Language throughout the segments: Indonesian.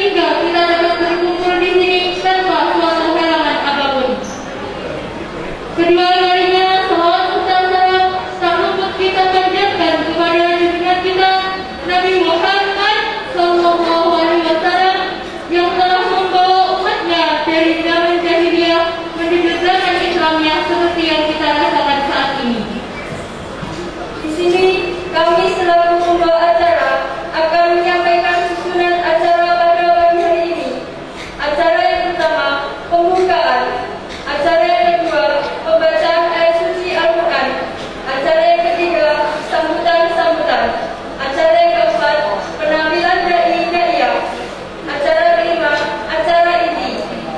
sehingga kita dapat berkumpul di sini tanpa suatu halangan apapun. Kedua kalinya, salawat serta salam tak luput kita panjatkan kepada junjungan kita Nabi Muhammad SAW yang telah membawa umatnya dari zaman jahiliyah menuju zaman Islam yang seperti yang kita rasakan saat ini. Di sini kami selalu membawa acara akan menyampaikan susunan acara pada pagi hari ini. Acara yang pertama, pembukaan. Acara yang kedua, pembacaan ayat suci Al-Quran. Acara yang ketiga, sambutan-sambutan. Acara yang keempat, penampilan dai-daiyah. Acara kelima, acara inti.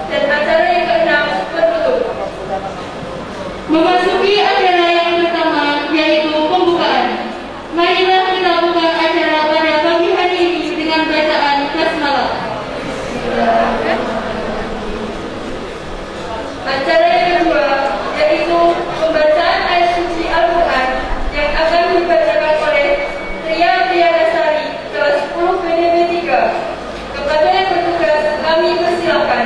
Dan acara yang keenam, penutup. Memasuki acara yang pertama, yaitu pembukaan. Marilah kita buka acara pada pagi hari ini dengan bacaan basmalah. Acara yang kedua yaitu pembacaan ayat suci Al-Quran yang akan dibacakan oleh Tria Priadasari kelas 10 PDB 3. Kepada yang bertugas kami persilakan.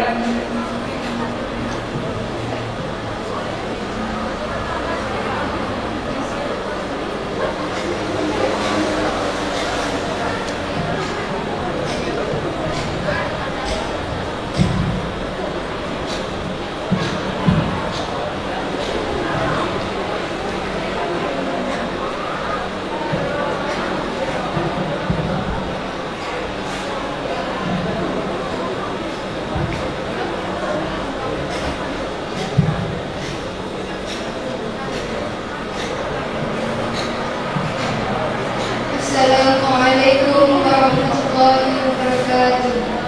Assalamualaikum warahmatullahi wabarakatuh.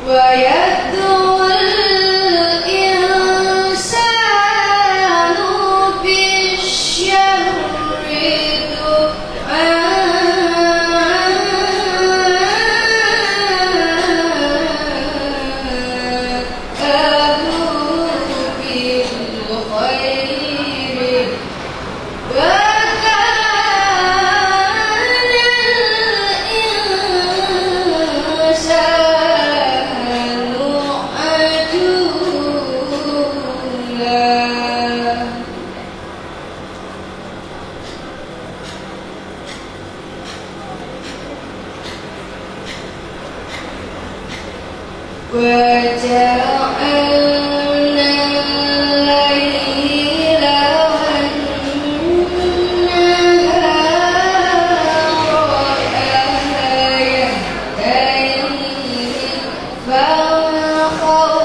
ويدعو الإنسان بالشر وجعلنا الليل والنهار آيتين فمحونا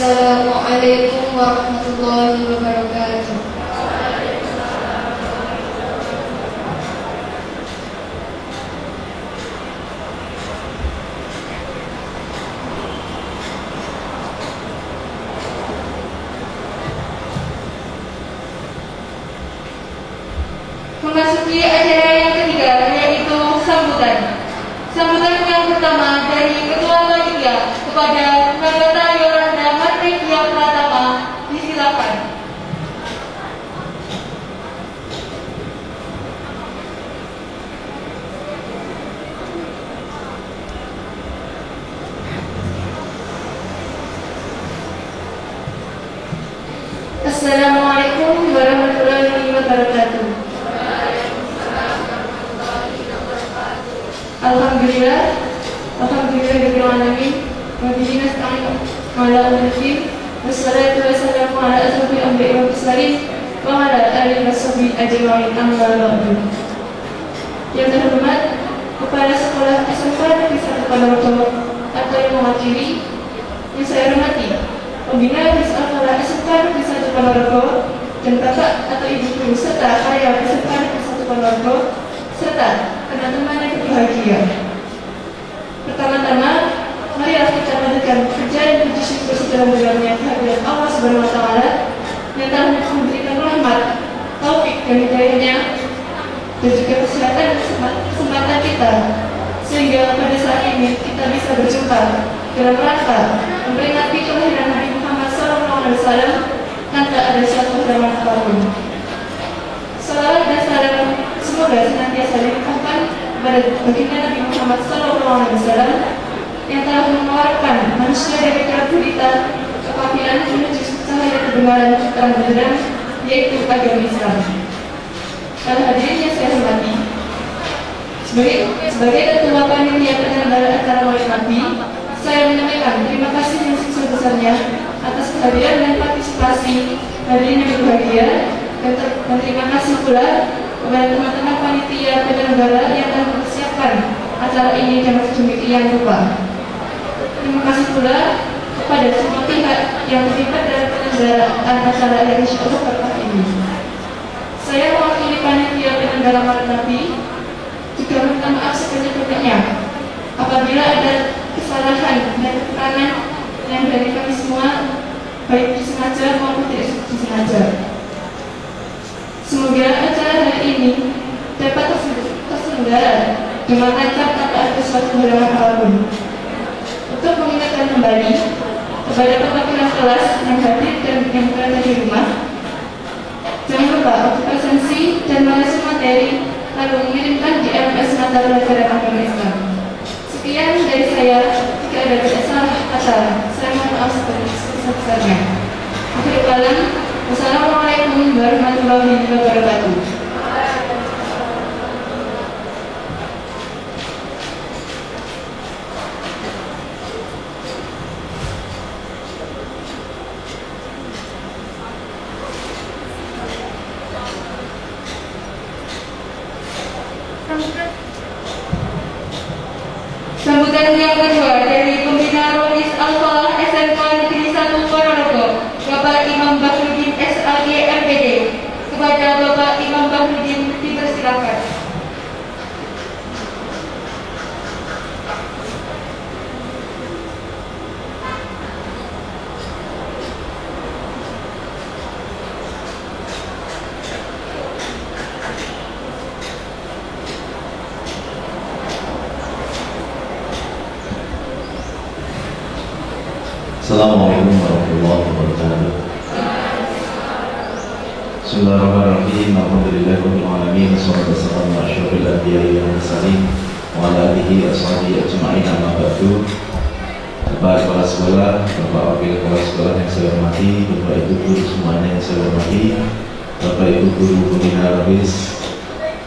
Assalamualaikum warahmatullahi wabarakatuh. Memasuki acara yang ketiga, yaitu sambutan. Sambutan yang pertama dari Ketua Panitia kepada Nagata Yolanda Martekia Pratama, disilakan. Assalamualaikum warahmatullahi wabarakatuh. Alhamdulillah, Rabbil alamin, wa bihi nasta'in ala umuri wassalatu wassalamu ala asrofil anbiya'i wal mursalin wa ala alihi washabihi ajma'in, amma ba'du. Yang terhormat Kepala Sekolah SMK Negeri 1 Ponorogo atau yang mewakili, yang saya hormati Pembina Sekolah SMK Negeri 1 Ponorogo dan Bapak atau Ibu Guru serta karyawan SMK Negeri 1 Ponorogo serta teman-teman yang berbahagia. Pertama-tama, marilah kita panjatkan puja dan puji syukur sedalam-dalamnya kehadirat Allah Subhanahu wa Ta'ala yang telah memberikan rahmat, taufik dan hidayahnya dan juga kesehatan dan kesempatan kita sehingga pada saat ini kita bisa berjumpa dalam rangka memperingati kelahiran Nabi Muhammad SAW tanpa ada suatu halangan apapun. Salawat dan salam semoga senantiasa dilimpahkan kepada baginda Nabi Muhammad SAW yang telah mengeluarkan manusia dari kegelapan kepahitan menuju cahaya kebenaran terang benderang, yaitu agama Islam. Para hadirin yang saya hormati, sebagai ketua panitia penyelenggara acara Maulid Nabi, saya menyampaikan terima kasih yang sebesar-besarnya atas kehadiran dan partisipasi hadirin yang berbahagia, dan terima kasih pula kepada teman-teman panitia penyelenggara yang telah mempersiapkan acara ini dengan sedemikian rupa. Terima kasih pula kepada semua pihak yang terlibat dalam penyelenggaraan acara yang insya Allah berkah ini. Saya mewakili panitia penyelenggara Maulid Nabi juga minta maaf sebanyak-banyaknya apabila ada kesalahan dan kekurangan yang dari kami semua, baik disengaja maupun tidak disengaja. Semoga acara hari ini dapat terselenggara dengan lancar tanpa ada suatu halangan apapun. Untuk mengingatkan kembali kepada perwakilan kelas yang hadir dan yang berada di rumah, jangan lupa untuk absensi dan mengisi materi lalu mengirimkan di LMS Mata Pelajaran Agama Islam. Sekian dari saya. Jika ada salah kata, saya mohon maaf sebesar-besarnya. Akhir kalam, wassalamualaikum warahmatullahi wabarakatuh. Sambutan yang kedua dari Pembina Rolis Al-Falah SMK Negeri 1 Ponorogo, Bapak Imam Bahrudin SAG MPD. Kepada Bapak Imam Bahrudin dipersilakan. Assalamualaikum warahmatullahi wabarakatuh. Bismillahirrahmanirrahim. Alhamdulillahirabbil alamin. Wassalatu wassalamu ala asyrofil anbiya'i wal mursalin wa ala alihi washabihi ajma'in, amma ba'du. Bapak kepala sekolah, Bapak wakil kepala sekolah yang saya hormati, Bapak Ibu guru semuanya yang saya hormati, Bapak Ibu guru pembina Rolis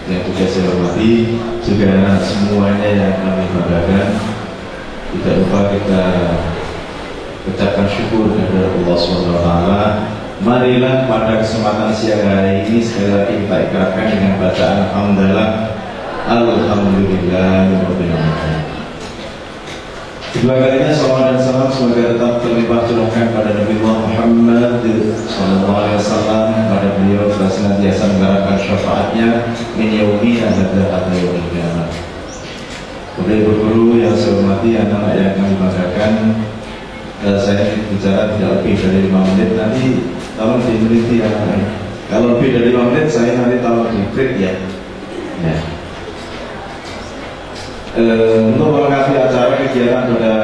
yang juga saya hormati, juga semuanya yang kami banggakan. Tidak lupa kita ucapkan syukur kepada Allah SWT. Marilah pada kesempatan siang hari ini sekali lagi kita ikrarkan dengan bacaan Alhamdulillah, Alhamdulillah. Kedua kalinya salawat dan salam semoga tetap terlimpah curahkan pada Nabi Muhammad sallallahu alaihi wasallam, pada beliau telah senantiasa mengharapkan syafaatnya min yaumi hadza hatta yaumil qiyamah. Kepada ibu guru yang saya hormati, anak-anak yang kami banggakan, saya bicara tidak lebih dari 5 menit. Nanti tolong dimeniti anak-anak. Kalau lebih dari 5 menit saya nanti tolong di-break ya. Untuk melengkapi acara kegiatan pada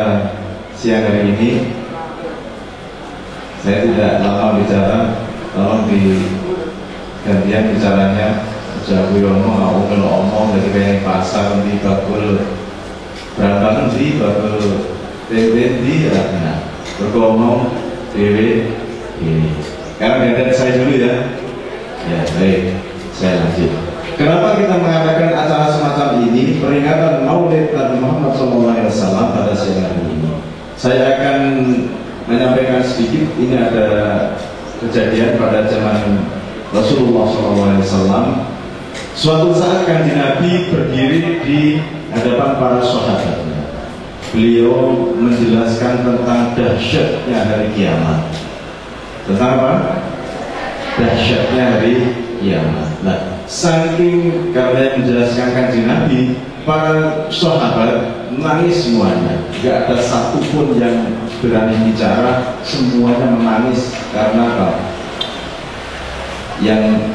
siang hari ini, saya tidak lama bicara, tolong di gantian bicaranya. Jago ngomong, aku ngomong dari kayak pasar di bakul berapa di bakul TV di ya, bergomong TV ini. Sekarang gantian saya dulu ya. Ya baik, saya lanjut. Kenapa kita mengadakan acara semacam ini, peringatan Maulid Nabi Muhammad SAW pada siang hari ini? Saya akan menyampaikan sedikit. Ini ada kejadian pada zaman Rasulullah SAW. Suatu saat Kanjeng Nabi berdiri di hadapan para sahabatnya. Beliau menjelaskan tentang dahsyatnya hari kiamat. Tentang apa? Dahsyatnya hari kiamat. Nah, saking karena menjelaskan Kanjeng Nabi, para sahabat menangis semuanya. Tidak ada satupun yang berani bicara, semuanya menangis karena apa? Yang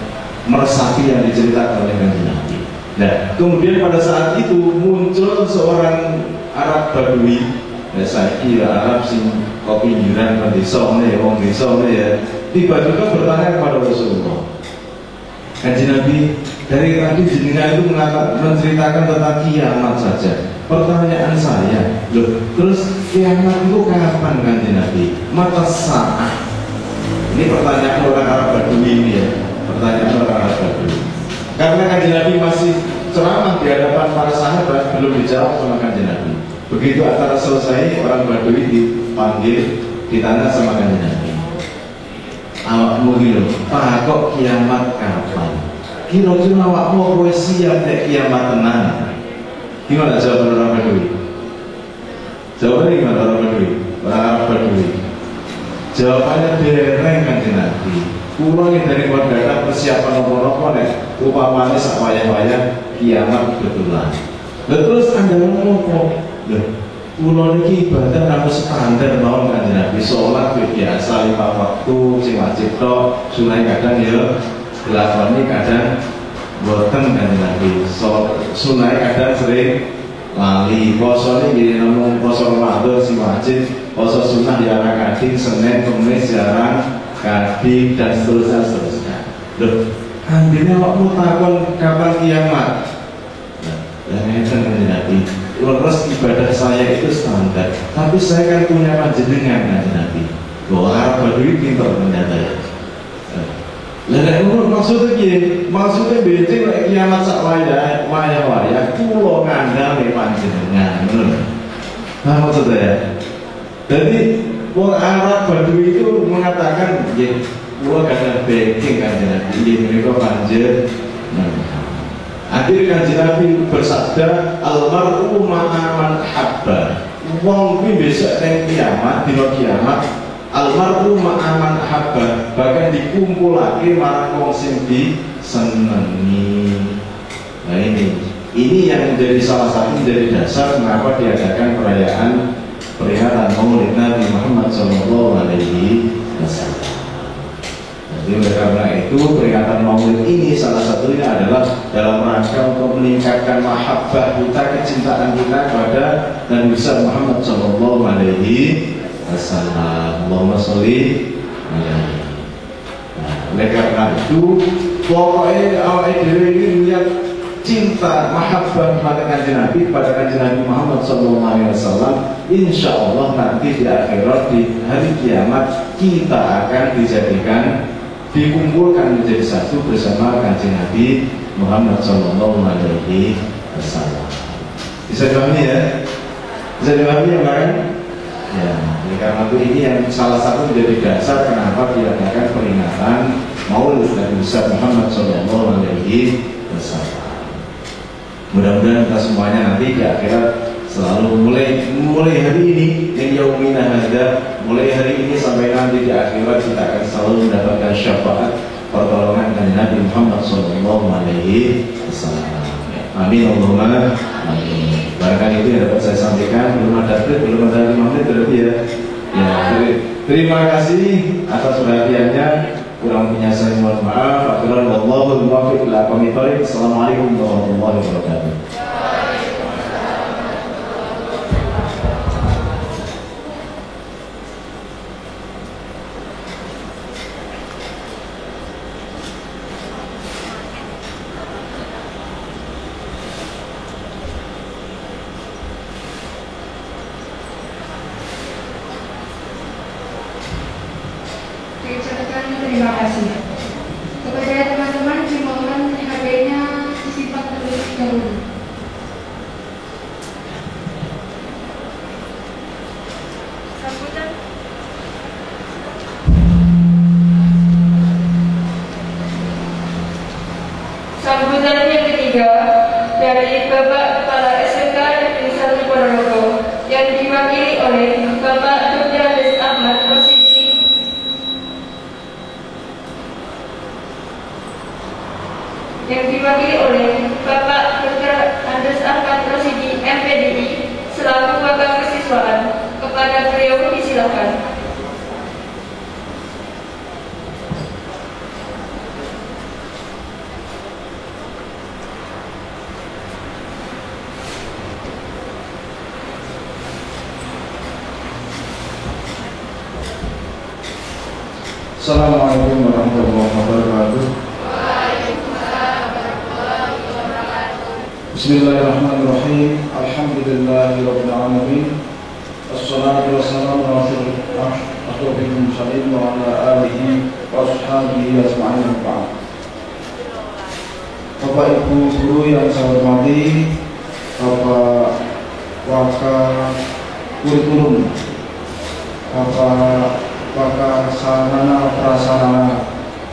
meresapi yang diceritakan oleh Kanjeng Nabi. Nah, kemudian pada saat itu muncul seorang Arab Badui. Saya kira Arab sing kopi jiran kan desa ya, wong desa ya. Tiba-tiba bertanya kepada Rasulullah. Kanjeng Nabi, dari tadi jenengan itu menceritakan tentang kiamat saja. Pertanyaan saya, loh, terus kiamat itu kapan Kanjeng Nabi? Mata saat. Ini pertanyaan orang Arab Badui ini ya. Pertanyaan orang Arab Badui. Karena Kanjeng Nabi masih ceramah di hadapan para sahabat, belum dijawab sama Kanjeng Nabi. Begitu acara selesai, orang Badui dipanggil, ditanya sama Kanjeng Nabi. Awakmu gitu, Pak, kok kiamat kapan? Kira-kira awakmu kowe siap nek kiamat tenan? Gimana jawaban orang Badui? Jawabannya gimana orang Badui? Orang Arab Badui. Jawabannya dereng Kanjeng Nabi. Kulo yang dari keluarga persiapan nomor-nomor nek upamane sak wayah-wayah kiamat betulan. Terus Anda ngomong kok, kulo niki ibadah namung standar mawon Kanjeng Nabi, salat biasa 5 waktu sing wajib tok, sunah kadang ya dilakoni kadang boten Kanjeng Nabi. Sunah kadang sering lali, poso niki namung poso Ramadan sing wajib, poso sunah ya ora kadang Senin Kamis jarang kadang dan seterusnya. Loh, andine awakmu takon kapan kiamat? Nah, ngeten Kanjeng Nabi. Terus ibadah saya itu standar, tapi saya kan punya panjenengan Kanjeng Nabi. Bahwa Arab Badui pintar ternyata ya. Lah maksudnya gini, maksudnya becing lek kiamat sak wayah kulo ngandale panjenengan. Nah maksudnya ya. Jadi orang Arab Badui itu mengatakan, ya kulo kadang becing Kanjeng Nabi. Nggih menika panjenengan. Akhirnya Kanjeng Nabi bersabda, almar'u ma'a man habba. Wong kuwi besok nang kiamat, dina kiamat, almar'u ma'a man habba, bahkan dikumpulake marang wong sing disenengi. Nah ini yang menjadi salah satu menjadi dasar mengapa diadakan perayaan peringatan Maulid Nabi Muhammad sallallahu alaihi wasallam. Jadi oleh karena itu peringatan Maulid ini salah satunya adalah dalam rangka untuk meningkatkan mahabbah kita, kecintaan kita kepada Nabi besar Muhammad sallallahu alaihi wasallam. Allahumma sholli alaihi. Oleh karena itu pokoknya awake dhewe ini lihat cinta mahabbah pada Kanjeng Nabi, pada Kanjeng Nabi Muhammad sallallahu alaihi wasallam. Insyaallah nanti di akhirat, di hari kiamat kita akan dijadikan, dikumpulkan menjadi satu bersama Kanjeng Nabi Muhammad sallallahu alaihi wasallam. Bisa dipahami ya? Bisa dipahami ya kan? Ya, karena itu ini yang salah satu menjadi dasar kenapa diadakan peringatan Maulid Nabi besar Muhammad sallallahu alaihi wasallam. Mudah-mudahan kita semuanya nanti di akhirat selalu mulai hari ini yang yaumina hadza, mulai hari ini sampai nanti di akhirat kita akan selalu mendapatkan syafaat pertolongan dari Nabi Muhammad SAW. Amin Allahumma amin. Barangkali itu yang dapat saya sampaikan. Belum ada 5 menit berarti ya. Terima kasih atas perhatiannya. Kurang punya saya mohon maaf. Wallahul muwaffiq ila aqwamit thoriq. Assalamualaikum warahmatullahi wabarakatuh. Terima kasih. Kepada teman-teman dimohon hadirnya sifat terlebih dahulu. Sambutan yang ketiga dari Bapak Kepala SMK Negeri 1 Ponorogo yang diwakili oleh Bapak Dr. Andes Ahmad Rosidi. MPDI selaku Wakil Kesiswaan. Kepada beliau disilakan. Assalamualaikum warahmatullahi wabarakatuh. Bismillahirrahmanirrahim. Alhamdulillahirabbil alamin. Wassalatu wassalamu ala asyrofil mursalin wa ala alihi wa ashabihi ajma'in. Bapak Ibu guru yang saya hormati, Bapak Wakil Kurikulum, Bapak Sarana Prasarana,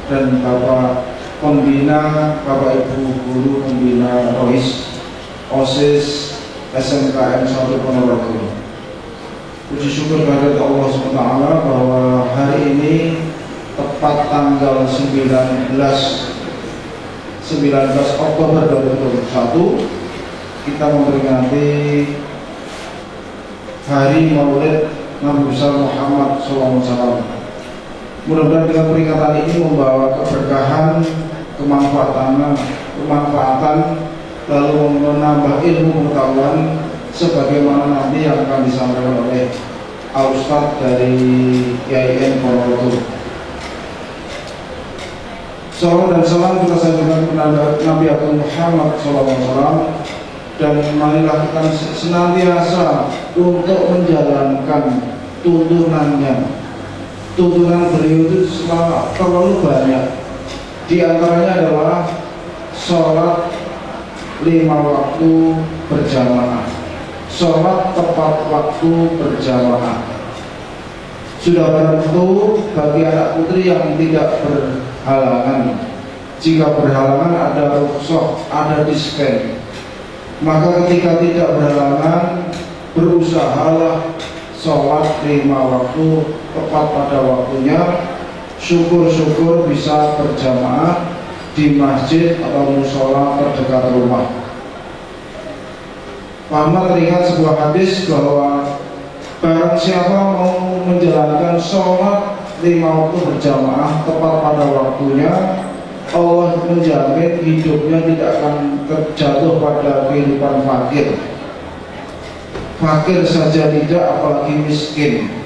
dan Bapak Pembina, Bapak Ibu Guru Pembina ROIS OSIS SMKN 1 Ponorogo. Puji syukur kehadirat Allah SWT bahwa hari ini tepat tanggal 19 Oktober 2021 kita memperingati Hari Maulid Nabi besar Muhammad SAW. Mudah-mudahan dengan peringatan ini membawa keberkahan, kemanfaatan, lalu menambah ilmu pengetahuan sebagaimana nanti yang akan disampaikan oleh Ustadz dari IAIN Ponorogo. Salam dan salam kita sampaikan kepada Nabi Muhammad SAW, dan marilah kita senantiasa untuk menjalankan tuntunannya. Tuntunan beliau itu terlalu banyak. Di antaranya adalah sholat 5 waktu berjamaah, sholat tepat waktu berjamaah. Sudah barang tentu bagi anak putri yang tidak berhalangan. Jika berhalangan ada rukhsah, ada dispen. Maka ketika tidak berhalangan, berusahalah sholat 5 waktu tepat pada waktunya. Syukur-syukur bisa berjamaah di masjid atau musola terdekat rumah. Muhammad teringat sebuah hadis bahwa barang siapa mau menjalankan sholat 5 waktu berjamaah tepat pada waktunya, Allah menjamin hidupnya tidak akan terjatuh pada kehidupan fakir. Fakir saja tidak, apalagi miskin.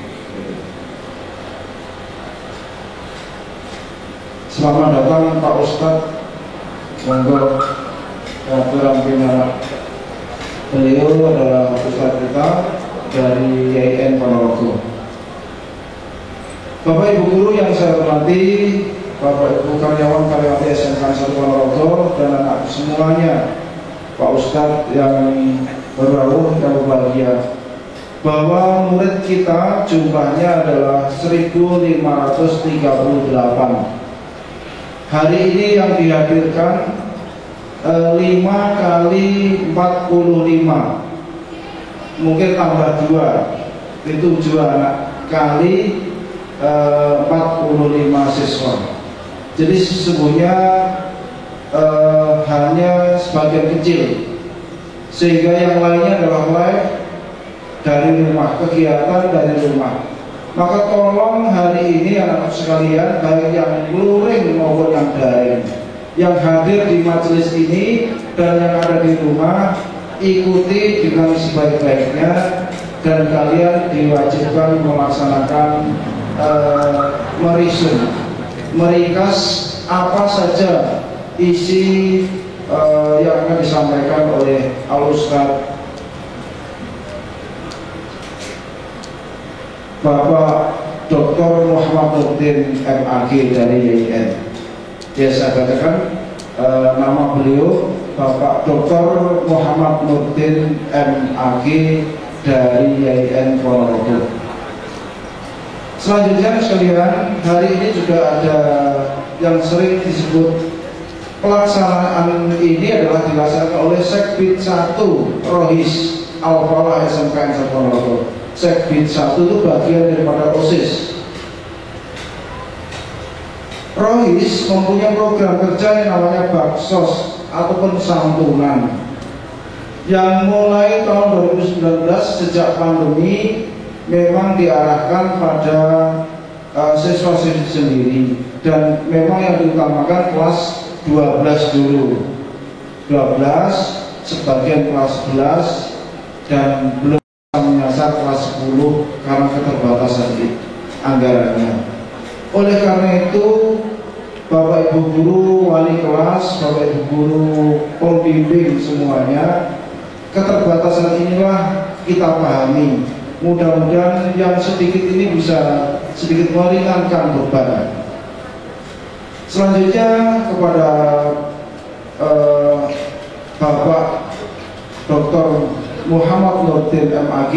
Selamat datang Pak Ustadz. Monggo aturan pimpinan. Beliau adalah Ustadz kita dari IAIN Ponorogo. Bapak Ibu guru yang saya hormati, Bapak Ibu karyawan SMK 1 Ponorogo, dan anak semuanya, Pak Ustadz yang berbahagia dan berbahagia, bahwa murid kita jumlahnya adalah 1538. Hari ini yang dihadirkan 5 kali 45. mungkin tambah 2 itu 7 anak kali 45 siswa. Jadi sesungguhnya hanya sebagian kecil, sehingga yang lainnya adalah live dari rumah, kegiatan dari rumah. Maka tolong hari ini anak-anak sekalian, baik yang luring maupun yang daring, yang hadir di majelis ini dan yang ada di rumah, ikuti dengan sebaik-baiknya, dan kalian diwajibkan melaksanakan merisum, meringkas apa saja isi yang akan disampaikan oleh Al-Ustaz Bapak Dr. Muhammad Nurdin MAG dari YIN. Ya, saya katakan nama beliau Bapak Dr. Muhammad Nurdin MAG dari YIN Ponorogo. Selanjutnya sekalian, hari ini juga ada yang sering disebut, pelaksanaan ini adalah dilaksanakan oleh Sekbid 1 Rohis Al-Falah SMKN Ponorogo. Sekbid 1 itu bagian daripada OSIS. Rohis mempunyai program kerja yang namanya Baksos ataupun santunan, yang mulai tahun 2019 sejak pandemi memang diarahkan pada siswa-siswi sendiri, dan memang yang diutamakan kelas 12 dulu, 12, sebagian kelas 11, dan belum menyasar kelas 10 karena keterbatasan anggarannya. Oleh karena itu, Bapak Ibu guru, wali kelas, Bapak Ibu guru, pembimbing semuanya, keterbatasan inilah kita pahami. Mudah-mudahan yang sedikit ini bisa sedikit meringankan beban. Selanjutnya kepada Bapak Dr. Muhammad Nurdin MAG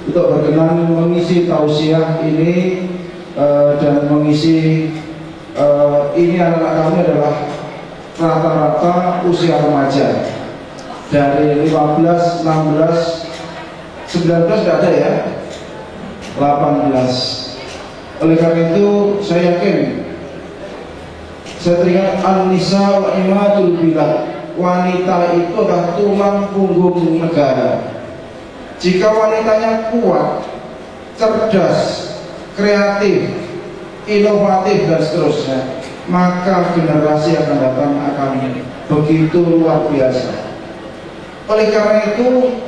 untuk berkenan mengisi tausiah ini, dan mengisi ini anak-anak kami adalah rata-rata usia remaja dari 15, 16, 19 tidak ada ya, 18. Oleh karena itu saya yakin, saya teringat An-Nisa wa Imadul Bilad, wanita itu adalah tulang punggung negara. Jika wanitanya kuat, cerdas, kreatif, inovatif dan seterusnya, maka generasi akan datang akan begitu luar biasa. Oleh karena itu,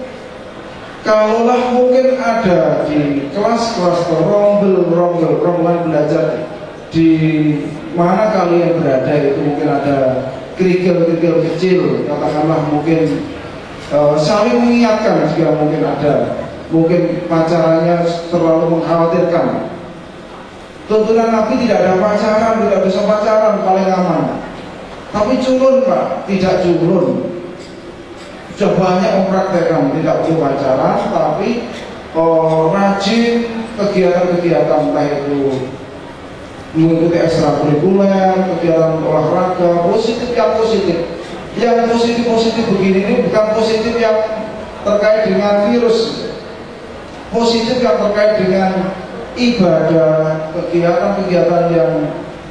kalaulah mungkin ada di kelas-kelas rombongan belajar di mana kalian berada itu mungkin ada kerikil-kerikil kecil, katakanlah mungkin saling mengingatkan jika mungkin ada, mungkin pacarannya terlalu mengkhawatirkan. Tuntunan Nabi tidak ada pacaran, tidak bisa pacaran, paling aman. Tapi culun Pak, tidak culun. Sudah banyak mempraktekkan tidak perlu pacaran, tapi rajin kegiatan-kegiatan, entah itu mengikuti ekstrakurikuler, kegiatan olahraga, positif yang positif. Yang positif-positif begini ini bukan positif yang terkait dengan virus, positif yang terkait dengan ibadah, kegiatan-kegiatan yang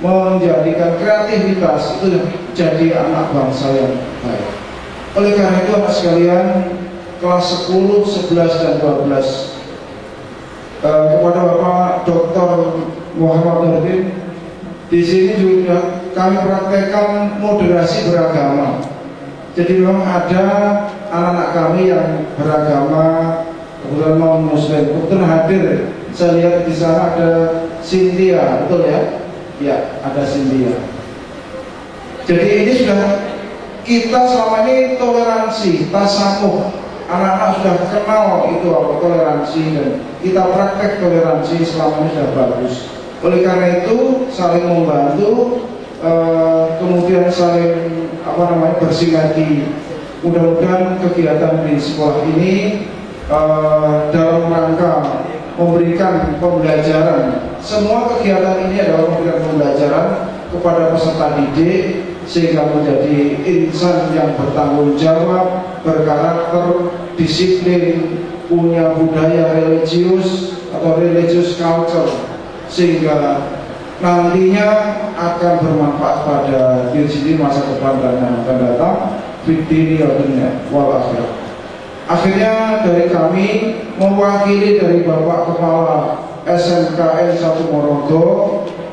menjadikan kreativitas itu jadi anak bangsa yang baik. Oleh karena itu anak sekalian, kelas 10, 11 dan 12, kepada Bapak Dr. Muhammad Nurdin, di sini juga kami praktekkan moderasi beragama. Jadi memang ada anak-anak kami yang beragama, kebetulan non muslim, kebetulan hadir. Saya lihat di sana ada Cynthia, betul ya? Ya, ada Cynthia. Jadi ini sudah kita selama ini toleransi, tasamuh. Anak-anak sudah kenal itu apa toleransi, dan kita praktek toleransi selama ini sudah bagus. Oleh karena itu saling membantu, kemudian saling bersinergi. Mudah-mudahan kegiatan di sekolah ini dalam rangka memberikan pembelajaran. Semua kegiatan ini adalah memberikan pembelajaran kepada peserta didik sehingga menjadi insan yang bertanggung jawab, berkarakter, disiplin, punya budaya religius atau religious culture, sehingga nantinya akan bermanfaat pada diri sendiri masa depan dan yang akan datang, fitri dunia wal akhirat. Akhirnya dari kami mewakili dari Bapak Kepala SMKN 1 Morogo,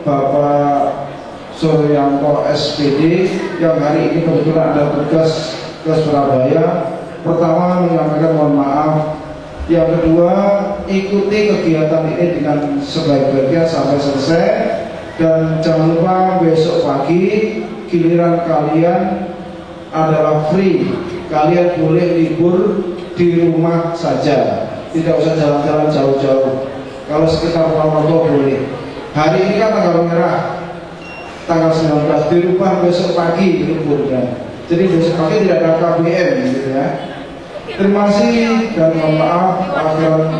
Bapak Suryanto SPD, yang hari ini kebetulan ada tugas ke Surabaya. Pertama, menyampaikan mohon maaf. Yang kedua, ikuti kegiatan ini dengan sebaik-baiknya sampai selesai. Dan jangan lupa besok pagi giliran kalian adalah free. Kalian boleh libur di rumah saja, tidak usah jalan-jalan jauh-jauh. Kalau sekitar Purwokerto boleh. Hari ini kan tanggal merah, tanggal 19, dirubah besok pagi liburnya. Jadi besok pagi tidak ada KBM gitu ya. Terima kasih dan mohon maaf.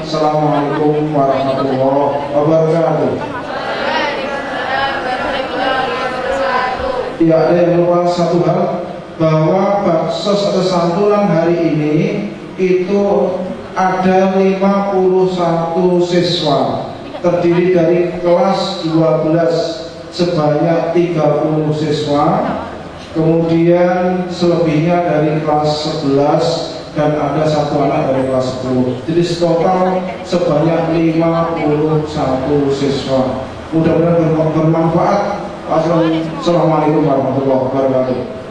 Assalamualaikum warahmatullahi wabarakatuh. Ya, ada yang lupa satu hal, bahwa baksos atau santunan hari ini itu ada 51 siswa, terdiri dari kelas 12 sebanyak 30 siswa, kemudian selebihnya dari kelas 11 dan ada satu anak dari kelas 10. Jadi total sebanyak 51 siswa. Mudah-mudahan bermanfaat. Assalamualaikum warahmatullahi wabarakatuh.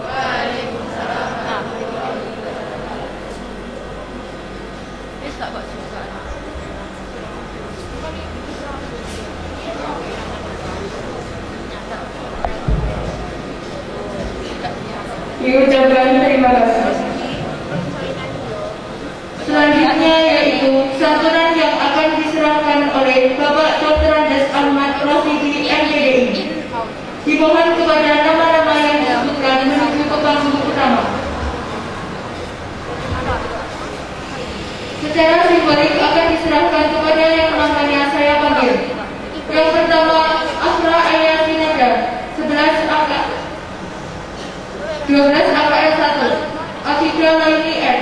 Diucapkan terima kasih. Selanjutnya yaitu santunan yang akan diserahkan oleh Bapak Dr. Andes Ahmad Rosidi MPDI. Dimohon kepada nama-nama yang disebutkan menuju ke panggung utama. Secara simbolik akan diserahkan kepada yang namanya saya panggil. Yang pertama, Afra Ayati Nada, 11 AKL 1, Afida Laini N,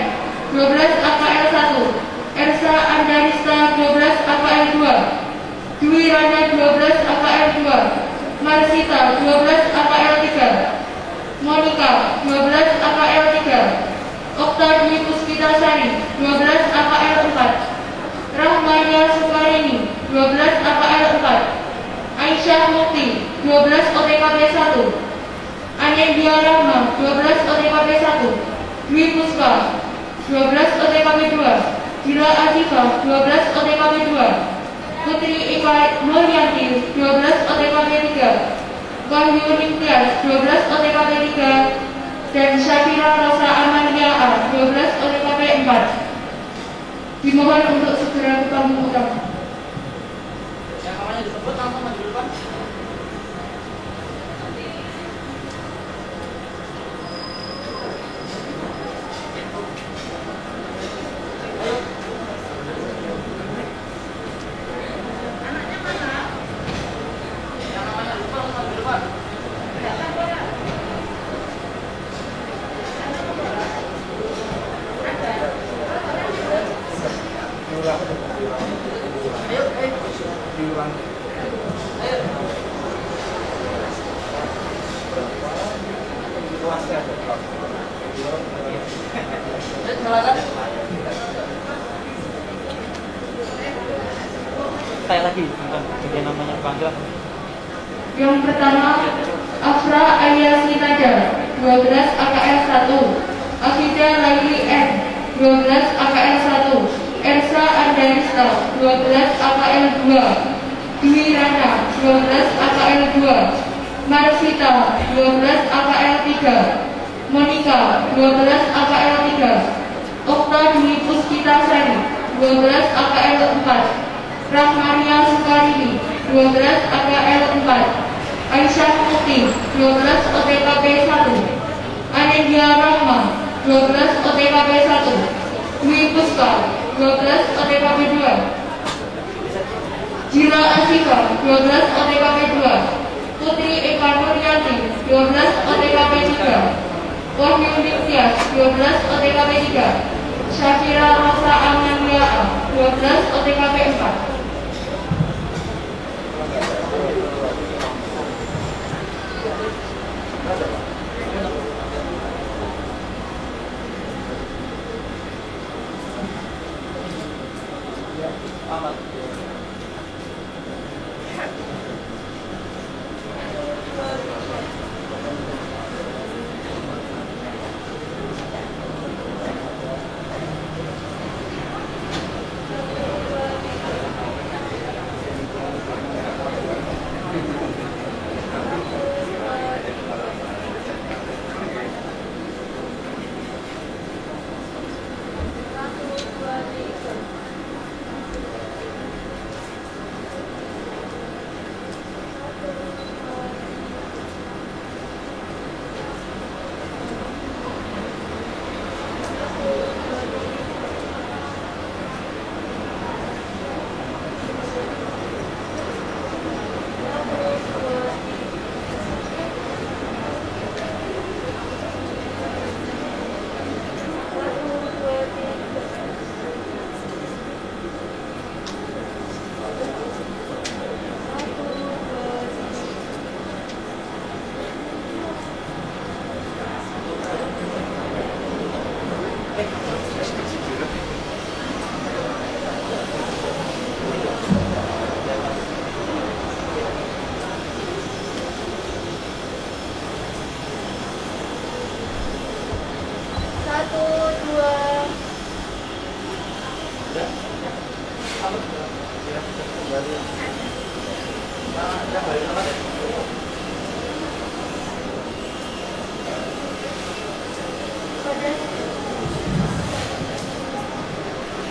12 AKL 1, Ersa Andarista 12 AKL 2, Dwi Rana 12 AKL 2, Marsita 12 AKL 3, Monika 12 AKL 3, Okta Dwi Puspitasari 12 AKL 4, Rahmania Sukarini 12 AKL 4, Aisyah Mukti 12 OTKP 1, Anendia Rahma 12 OTKP 1, Dwi Puspa 12 OTKP 2, Dila Azifah 12 OTKP 2, Putri Ika Nuryanti 12 OTKP 3, Wahyu Nimtias 12 OTKP 3, dan Syakira Rosa Amalia A 12 OTKP 4. Dimohon untuk segera ke panggung utama. Yang namanya disebut langsung maju depan. Saya lagi, bukan bagian namanya panggil. Yang pertama, Afra Ayasi Nada 12 AKL 1, Afida Laili N 12 AKL 1, Ersa Andarista 12 AKL 2, Dwi Rana 12 AKL 2, Marsita 12 AKL 3, Monika 12 AKL 3, Okta Dwi Puspitasari 12 AKL 4, Rahmania Sukarini 12 AKL 4, Aisyah Mukti 12 OTKP 1, Anendia Rahma 12 OTKP 1, Dwi Puspa 12 OTKP 2, Jila Asifah 12 OTKP 2, Putri Eka Nuryanti 12 OTKP 3, Wahyu Nimtias 12 OTKP 3, Syakira Rosa Amalia 12 OTKP 4.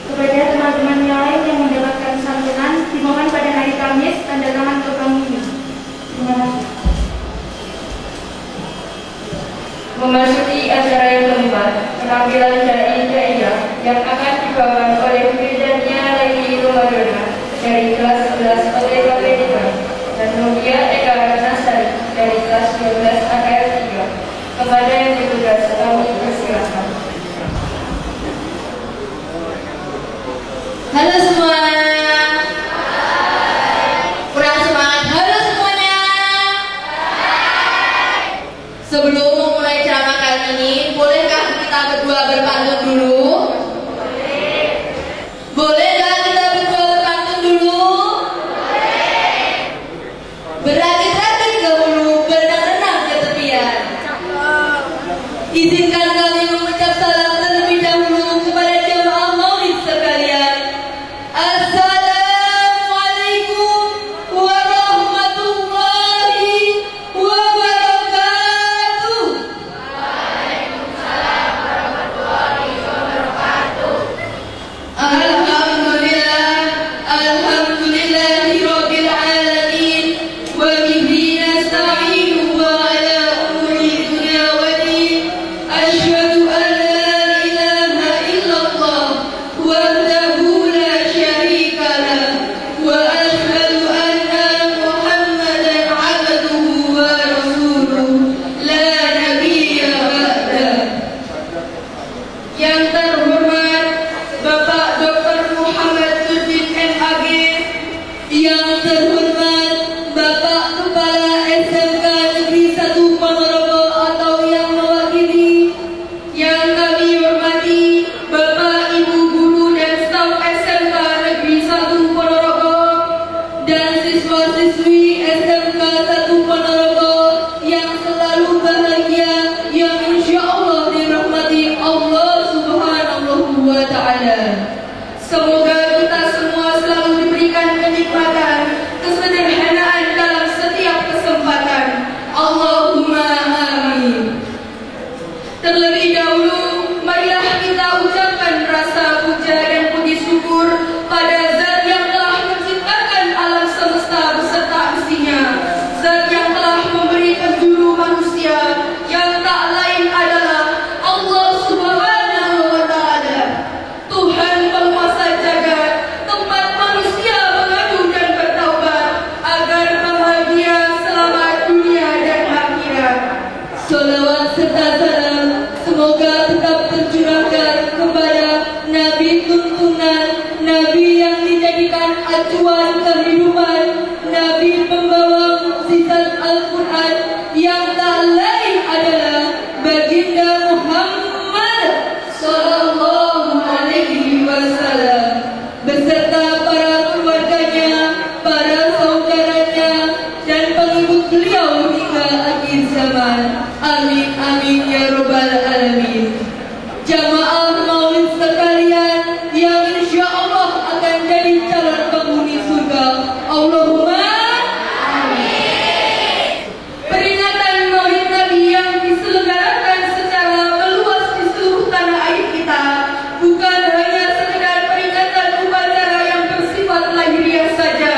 Kepada teman-teman yang lain yang mendapatkan santunan, dimohon pada hari Kamis tanda tangan ke penghuni. Terima kasih. Memasuki acara yang keempat, penampilan dai-daiyah yang akan dibawakan oleh Brigadier Lady Romadona dari kelas 11 OTKP 3 dan Mugia Eka Nasari dari kelas 12 AKL 3. Kepada yang bertugas, kami persilakan. Halo semua. Kurang semangat. Halo semuanya. Sebelum memulai ceramah kali ini, bolehkah kita berdua berpantun dulu? Bolehkah kita berdua berpantun dulu? Berakit-rakit ke hulu, berenang-renang ke tepian. Izinkan kami mengucap salam terlebih dahulu kepada jemaah maulid sekalian. Assalamualaikum warahmatullahi wabarakatuh. Waalaikumsalam warahmatullahi wabarakatuh. Alhamdulillah, alhamdulillahirabbil alamin, wa bihi nasta'inu wa ala umuri dunya wa din. Asyhadu an la ilaha illallah wahdahu la syarika lah, wa asyhadu anna Muhammadan abduhu wa rasuluh, la nabiyya ba'dah. Yang terhormat Bapak Dr. Muhammad Nurdin MAG, yang terhormat Bapak Kepala SMK Negeri 1 Ponorogo atau yang mewakili, yang kami hormati Bapak Ibu Guru dan staf SMK Negeri 1 Ponorogo dan siswa-siswi SMK 1 Ponorogo yang selalu bahagia, yang insya Allah dirahmati Allah Subhanahu wa Ta'ala. Semoga kita semua selalu diberikan kenikmatan kehidupan Nabi pembawa mukjizat Al-Quran yang tak lain adalah baginda Muhammad Sallallahu Alaihi Wasallam beserta para keluarganya, para saudaranya, dan pengikut beliau hingga akhir zaman. Amin amin ya robbal alamin. Jamaah maulid sekalian yang insya Allah akan jadi calon penghuni surga, Allahumma amin. Peringatan maulid Nabi yang diselenggarakan secara meluas di seluruh tanah air kita bukan hanya sekedar peringatan upacara yang bersifat lahiriah saja,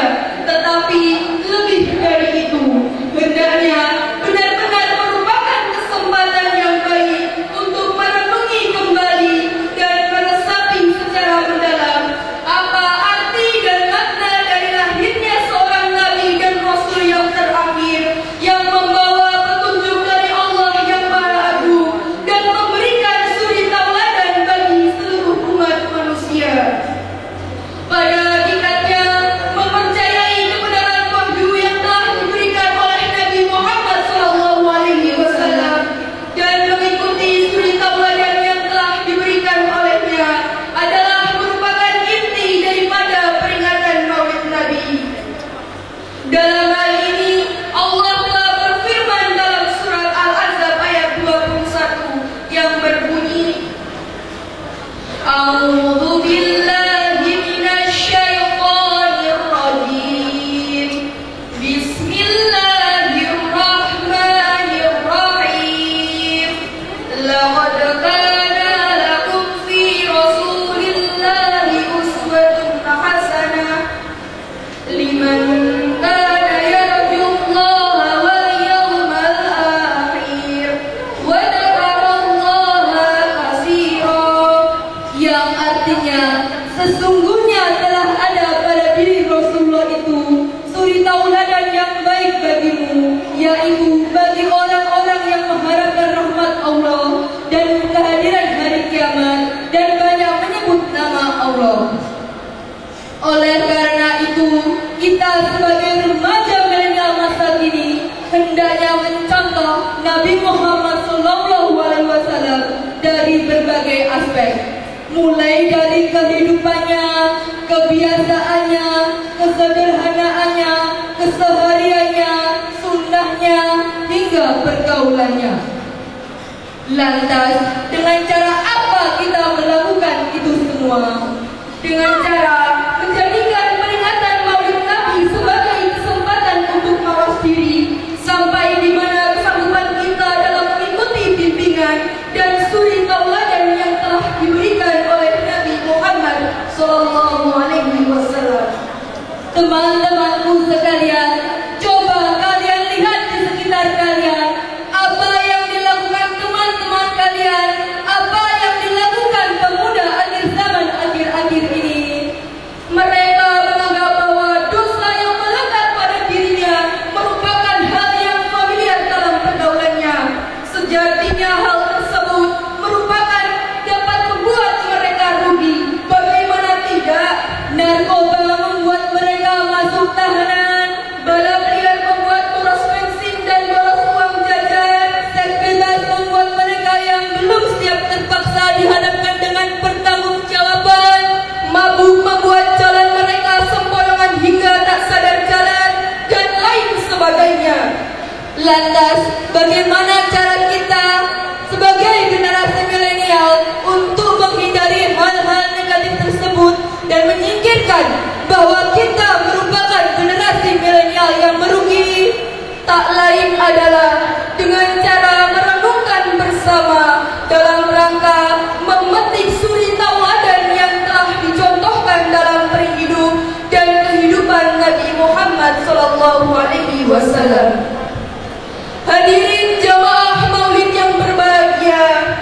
tetapi lebih dari itu. Hendaknya benar-benar merupakan kesempatan yang baik untuk merenungi kembali dan meresapi secara mendalam apa arti dan makna dari lahirnya seorang Nabi dan Rasul yang terakhir yang membawa petunjuk dari Allah yang Maha Agung dan memberikan suri tauladan bagi seluruh umat manusia. Pada hakikatnya mempercayai kebenaran wahyu yang telah diberikan oleh Nabi Muhammad SAW dan mengikuti suri tauladan yang telah diberikan olehnya adalah merupakan inti daripada peringatan Maulid Nabi. Dalam hal ini Allah telah berfirman dalam surat Al-Ahzab ayat 21 yang berbunyi, A'udzu billahi minasy syaithanir rajim. Bismillahirrahmanirrahim. Laqad kana lakum fi rasulillahi uswatun hasanah liman kana yarjullaha wal yawmal akhir wa dzakarallaha katsiran, yang artinya sesungguhnya telah ada pada diri Rasulullah itu suri tauladan yang baik bagimu, yaitu bagi orang-orang yang mengharapkan rahmat Allah dan kehadiran hari kiamat dan banyak menyebut nama Allah. Oleh karena itu, kita sebagai remaja milenial masa kini hendaknya mencontoh Nabi Muhammad SAW dari berbagai aspek, mulai dari kehidupannya, kebiasaannya, kesederhanaannya, kesehariannya, sunnahnya, hingga pergaulannya. Lantas, dengan cara apa kita melakukan itu semua? Dengan cara menjadikan peringatan Maulid Nabi sebagai kesempatan untuk mawas diri sampai di mana kesanggupan kita dalam mengikuti bimbingan dan suri tauladan yang telah diberikan oleh Nabi Muhammad SAW. Teman-temanku sekalian, coba kalian lihat di sekitar kalian, apa yang dilakukan teman-teman kalian, apa yang dilakukan pemuda akhir zaman akhir-akhir ini. Mereka menganggap bahwa dosa yang melekat pada dirinya merupakan hal yang familiar dalam pergaulannya. Sejatinya hal tersebut merupakan dapat membuat mereka rugi. Bagaimana tidak? Narkoba membuat mereka masuk tahanan, balap liar membuat boros bensin dan boros uang jajan, seks bebas membuat mereka yang belum siap terpaksa dihadapkan dengan pertanggungjawaban, mabuk membuat jalan mereka sempoyongan hingga tak sadar jalan, dan lain sebagainya. Lantas, bagaimana cara kita sebagai generasi milenial untuk menghindari hal-hal negatif tersebut dan menyingkirkan bahwa kita merupakan generasi milenial yang merugi? Tak lain adalah dengan cara merenungkan bersama dalam rangka memetik suri tauladan yang telah dicontohkan dalam perihidup dan kehidupan Nabi Muhammad SAW. Hadirin jamaah maulid yang berbahagia,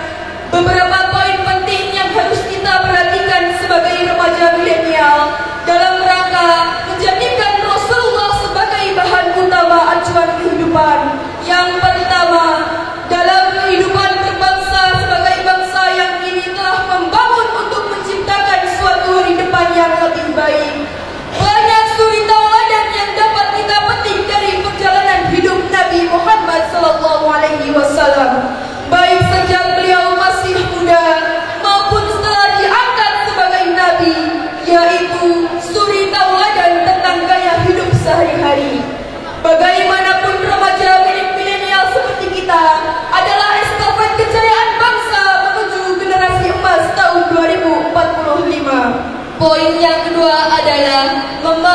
beberapa poin penting yang harus kita perhatikan sebagai remaja milenial dalam rangka menjadikan Rasulullah sebagai bahan utama acuan kehidupan. Yang pertama, dalam kehidupan berbangsa sebagai bangsa yang kini telah membangun untuk menciptakan suatu hari depan yang lebih baik, banyak suri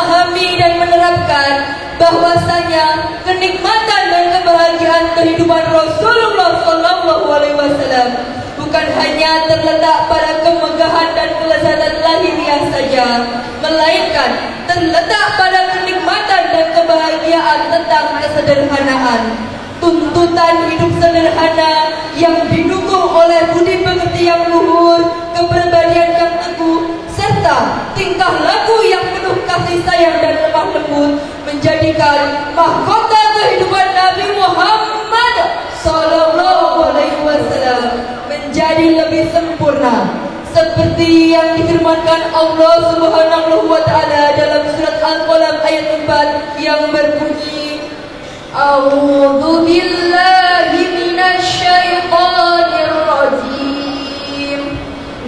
memahami dan menerapkan bahwasanya kenikmatan dan kebahagiaan kehidupan Rasulullah SAW bukan hanya terletak pada kemegahan dan kelezatan lahiriah saja, melainkan terletak pada kenikmatan dan kebahagiaan tentang kesederhanaan. Tuntutan hidup sederhana yang didukung oleh budi pekerti yang luhur, kepribadian yang teguh, serta tingkah laku yang penuh kasih sayang dan lemah lembut menjadikan mahkota kehidupan Nabi Muhammad SAW menjadi lebih sempurna, seperti yang difirmankan Allah Subhanahu wa Ta'ala dalam surat Al-Qalam ayat 4 yang berbunyi, A'udzu billahi minasyaitonir rajim.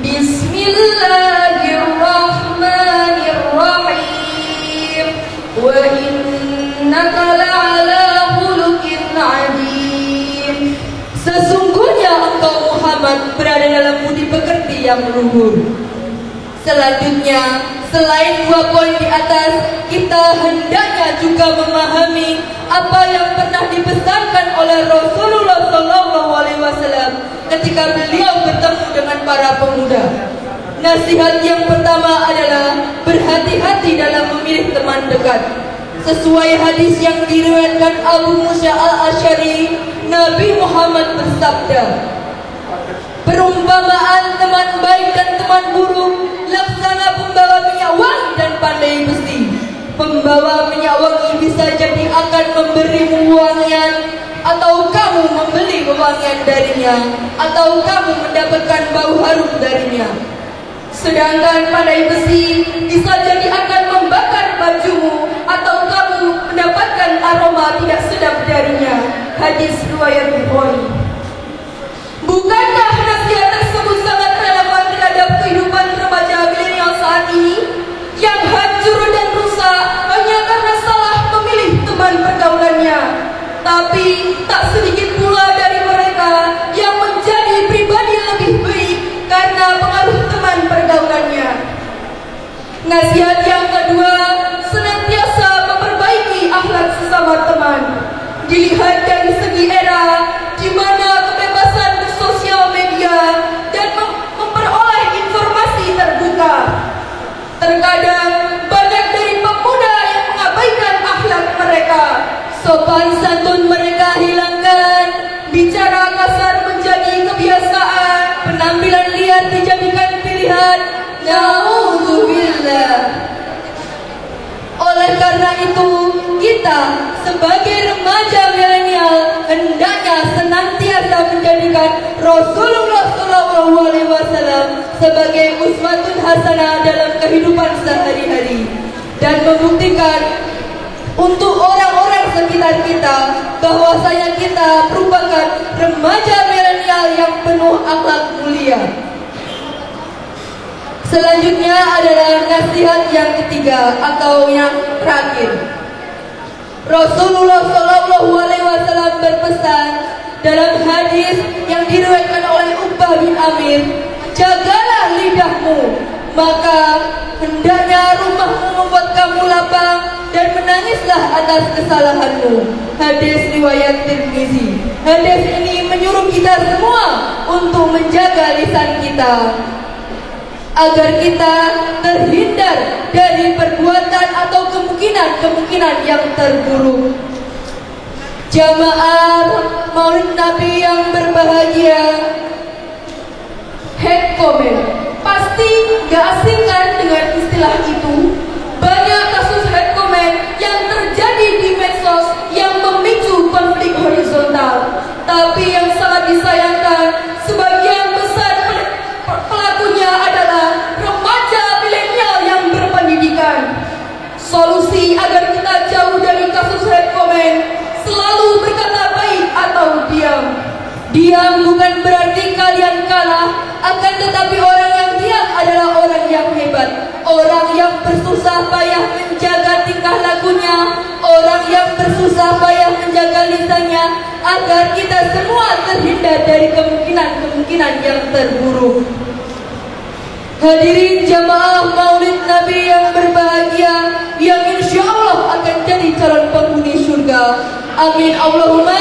Bismillahirrahmanirrahim. Wa innaka la'ala khuluqin 'adzim. Sesungguhnya engkau Muhammad berada dalam budi pekerti yang luhur. Selanjutnya, selain 2 poin di atas, kita hendaknya juga memahami apa yang pernah dipesankan oleh Rasulullah SAW ketika beliau bertemu dengan para pemuda. Nasihat yang pertama adalah berhati-hati dalam memilih teman dekat. Sesuai hadis yang diriwayatkan Abu Musa al-Asy'ari, Nabi Muhammad bersabda, perumpamaan teman baik dan teman buruk laksana pembawa minyak wangi dan pandai besi. Pembawa minyak wangi bisa jadi akan memberimu wangian, atau kamu membeli wewangian darinya, atau kamu mendapatkan bau harum darinya. Sedangkan pandai besi bisa jadi akan membakar bajumu, atau kamu mendapatkan aroma tidak sedap darinya. Hadis riwayat Bukhari. Bukankah nasihat tersebut sangat relevan terhadap kehidupan remaja milenial saat ini yang hancur dan rusak hanya karena salah memilih teman pergaulannya? Tapi tak sedikit pula dari mereka yang menjadi pribadi lebih baik karena pengaruh teman pergaulannya. Nasihat yang kedua, senantiasa memperbaiki akhlak sesama teman. Dilihat dari segi era di mana kebebasan bersosial media dan memperoleh informasi terbuka, terkadang banyak dari pemuda yang mengabaikan akhlak mereka. Sopan santun mereka hilangkan, bicara kasar menjadi kebiasaan, penampilan liar dijadikan pilihan. Na'udzubillah. Oleh karena itu, kita sebagai remaja milenial hendaknya senantiasa menjadikan Rasulullah SAW sebagai uswatun hasanah dalam kehidupan sehari-hari dan membuktikan untuk orang-orang sekitar kita bahwasanya kita merupakan remaja milenial yang penuh akhlak mulia. Selanjutnya adalah nasihat yang ketiga atau yang terakhir. Rasulullah SAW berpesan dalam hadis yang diriwayatkan oleh Uqbah bin Amir, jagalah lidahmu, maka hendaknya rumahmu membuat kamu lapang dan menangislah atas kesalahanmu. Hadis riwayat Tirmizi. Hadis ini menyuruh kita semua untuk menjaga lisan kita agar kita terhindar dari perbuatan atau kemungkinan-kemungkinan yang terburuk. Jamaah Maulid Nabi yang berbahagia, head comment, pasti gak asing kan dengan istilah itu? Banyak kasus head comment yang terjadi di medsos yang memicu konflik horizontal. Tapi yang sangat disayangkan, sebagian besar pelakunya adalah remaja milenial yang berpendidikan. Solusi agar kita jauh dari kasus hate comment, selalu berkata baik atau diam. Diam bukan berarti kalian kalah, akan tetapi orang yang diam adalah orang yang hebat. Orang yang bersusah payah menjaga tingkah lakunya, orang yang bersusah payah menjaga lisannya, agar kita semua terhindar dari kemungkinan-kemungkinan yang terburuk. Hadirin jamaah Maulid Nabi yang berbahagia, yang insya Allah akan jadi calon penghuni surga. Amin Allahumma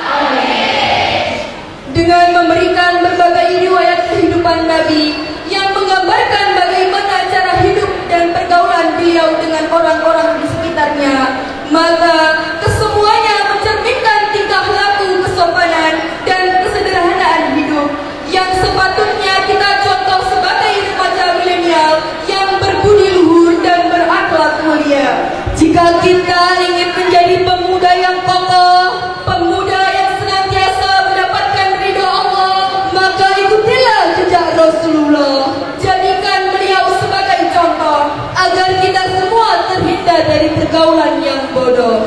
amin. Dengan memberikan berbagai riwayat kehidupan Nabi yang menggambarkan bagaimana cara hidup dan pergaulan beliau dengan orang-orang di sekitarnya, maka kesemuanya mencerminkan tingkah laku, kesopanan dan kesederhanaan hidup yang sepatutnya kita contoh sebagai remaja milenial yang berbudi luhur dan berakhlak mulia. Jika kita ingin menjadi pemuda yang kokoh, pemuda yang senantiasa mendapatkan ridho Allah, maka ikutilah jejak Rasulullah. Jadikan beliau sebagai contoh agar kita semua terhindar dari pergaulan yang bodoh.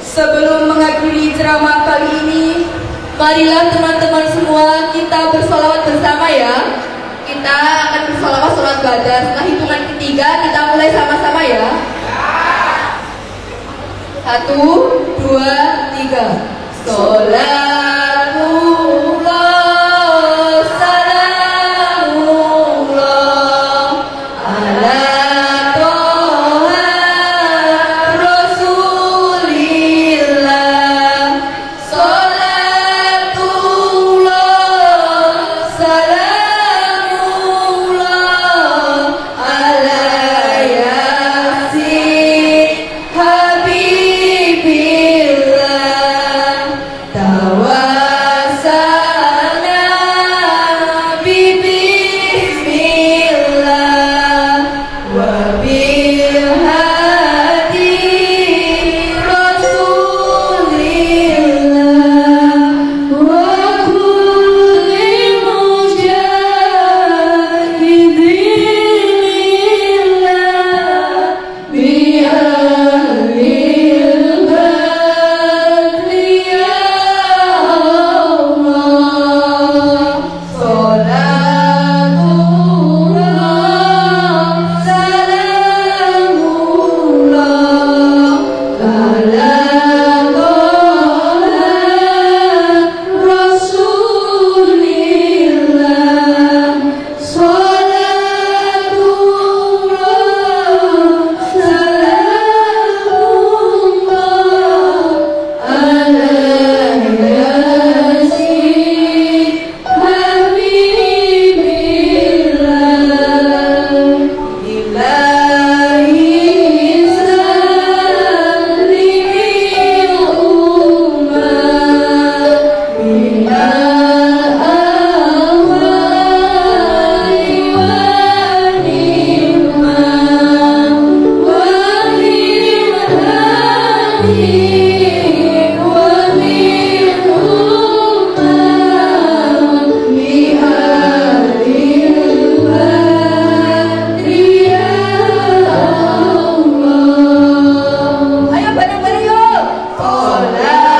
Sebelum mengakhiri ceramah kali ini, marilah teman-teman semua kita bersolawat bersama ya. Kita akan bersolawat sholat badar. Setelah hitungan ketiga kita mulai sama-sama ya. 1, 2, 3. Sholatullah salamullah ala toha rasulillah. Sholatullah salamullah ala yasin habibillah. Tawassalna bismillah wa bil hadi rasulillah wa kulli mujahidillah bi ahlil badri ya Allah. Sholatullah salamullah ala toha rasulillah. Sholatullah salamullah ala yasin habibillah. Ilahi sallimil ummah minal ahwali wal ni'mah wa min hadi wa min ummah bi ahlil badri ya Allah. Ayo bareng-bareng yuk. Sholatullah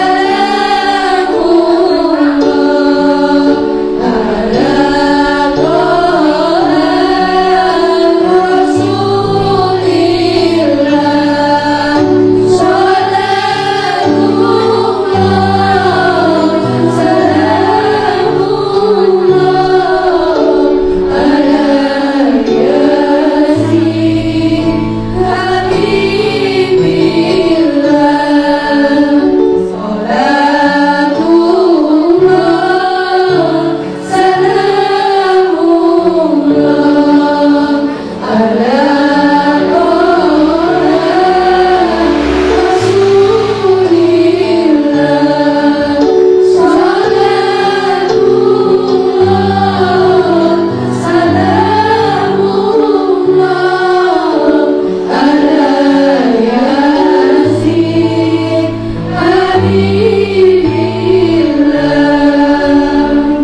salamullah ala toha rasulillah. Sholatullah salamullah ala yasin habibillah. Sholatullah salamullah ala toha rasulillah. Sholatullah salamullah ala yasin habibillah.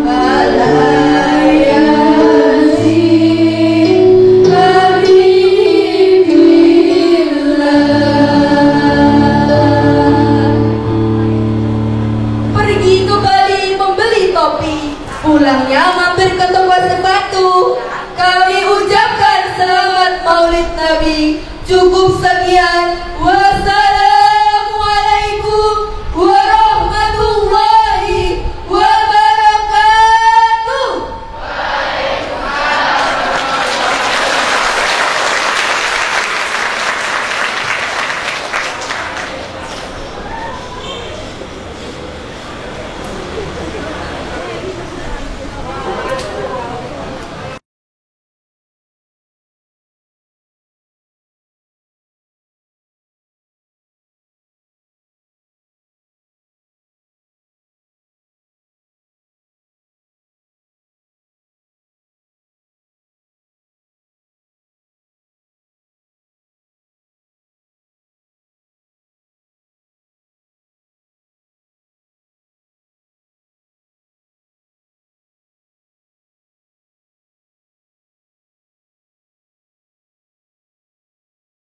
Ala yasin habibillah. Pergi ke Bali membeli topi, pulangnya mampir ke toko sepatu. Kami ucapkan selamat Maulid Nabi. Cukup sekian.